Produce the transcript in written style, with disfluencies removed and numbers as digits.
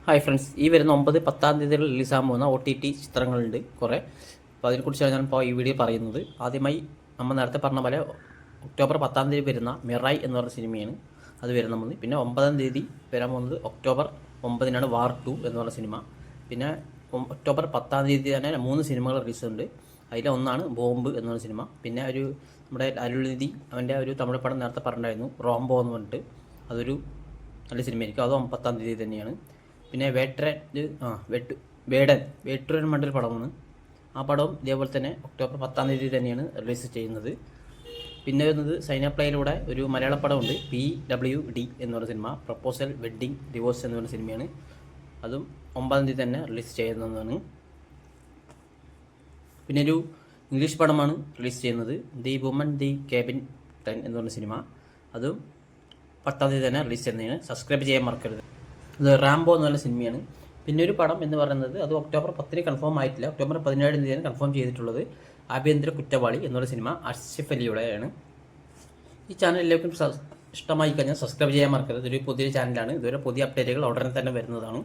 Hi friends, ഈ വരുന്ന 9-10 തീയതികളിൽ റിലീസാകാൻ പോകുന്ന OTT ചിത്രങ്ങളുണ്ട് കുറേ. അപ്പോൾ അതിനെക്കുറിച്ചാണ് ഞാനിപ്പോൾ ഈ വീഡിയോ പറയുന്നത്. ആദ്യമായി നമ്മൾ നേരത്തെ പറഞ്ഞ പോലെ ഒക്ടോബർ 10 തീയതി വരുന്ന മിറായ് എന്ന് പറഞ്ഞ സിനിമയാണ് അത് വരുന്നത്. പിന്നെ 9 തീയതി വരാൻ പോകുന്നത് ഒക്ടോബർ 9 വാർ 2 എന്ന് പറഞ്ഞ സിനിമ. പിന്നെ ഒക്ടോബർ 10 തീയതി തന്നെ 3 സിനിമകൾ റിലീസുണ്ട്. അതിലൊന്നാണ് ബോംബ് എന്ന് പറഞ്ഞ സിനിമ. പിന്നെ നമ്മുടെ അരുൾനിധി അവൻ്റെ ഒരു തമിഴ് പടം നേരത്തെ പറഞ്ഞിട്ടുണ്ടായിരുന്നു, റോംബോ എന്ന് പറഞ്ഞിട്ട്. അതൊരു നല്ല സിനിമയായിരിക്കും, അതും 10 തീയതി തന്നെയാണ്. പിന്നെ വേട്ടൻ മണ്ടൊരു പടമാണ്. ആ പടവും ഇതേപോലെ തന്നെ ഒക്ടോബർ 10 തീയതി തന്നെയാണ് റിലീസ് ചെയ്യുന്നത്. പിന്നെ വരുന്നത് സൈനപ്ലയിലൂടെ ഒരു മലയാള പടമുണ്ട്, PWD എന്ന് പറഞ്ഞ സിനിമ, പ്രപ്പോസൽ വെഡ്ഡിങ് ഡിവോഴ്സ് എന്ന് പറഞ്ഞ സിനിമയാണ്. അതും 9 തീയതി തന്നെ റിലീസ് ചെയ്യുന്നതാണ്. പിന്നെ ഒരു ഇംഗ്ലീഷ് പടമാണ് റിലീസ് ചെയ്യുന്നത്, ദി വുമൺ ദി കേബിൻ 10 എന്ന് പറഞ്ഞ സിനിമ. അതും 10 തീയതി തന്നെ റിലീസ് ചെയ്യുന്നതാണ്. സബ്സ്ക്രൈബ് ചെയ്യാൻ മറക്കരുത്. ഇത് റാംബോ എന്ന് പറഞ്ഞ സിനിമയാണ്. പിന്നെ ഒരു പടം എന്ന് പറയുന്നത് അത് ഒക്ടോബർ 10 കൺഫേം ആയിട്ടില്ല, ഒക്ടോബർ 17 തീയതിയാണ് കൺഫേം ചെയ്തിട്ടുള്ളത്. ആഭ്യന്തര കുറ്റവാളി എന്നൊരു സിനിമ അർഷിഫ് അലിയുടെയാണ്. ഈ ചാനൽ എല്ലാവർക്കും ഇഷ്ടമായി കഴിഞ്ഞാൽ സബ്സ്ക്രൈബ് ചെയ്യാൻ മറക്കരുത്. ഇതൊരു പുതിയ ചാനലാണ്, ഇതുവരെ പുതിയ അപ്ഡേറ്റുകൾ ഉടനെ തന്നെ വരുന്നതാണ്.